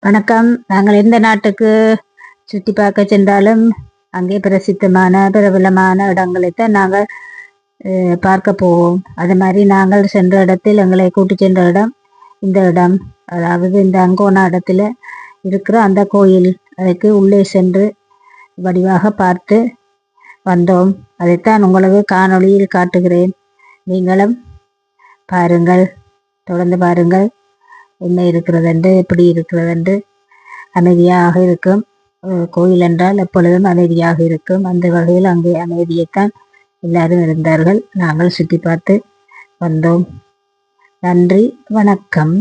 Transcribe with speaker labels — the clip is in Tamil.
Speaker 1: வணக்கம். நாங்கள் எந்த நாட்டுக்கு சுற்றி பார்க்க சென்றாலும் அங்கே பிரசித்தமான பிரபலமான இடங்களைத்தான் நாங்கள் பார்க்க போவோம். அது மாதிரி நாங்கள் சென்ற இடத்தில் எங்களை கூட்டி சென்ற இடம் இந்த இடம், அதாவது இந்த அங்கோனா இடத்துல இருக்கிற அந்த கோயில். அதுக்கு உள்ளே சென்று வடிவாக பார்த்து வந்தோம். அதைத்தான் உங்களுக்கு காணொளியில் காட்டுகிறேன். நீங்களும் பாருங்கள், தொடர்ந்து பாருங்கள். என்ன இருக்கிறதென்று, எப்படி இருக்கிறதென்று. அமைதியாக இருக்கும் கோயில் என்றால் எப்பொழுதும் அமைதியாக இருக்கும். அந்த வகையில் அங்கே அமைதியைத்தான் எல்லாரும் இருந்தார்கள். நாங்கள் சுற்றி பார்த்து வந்தோம். நன்றி, வணக்கம்.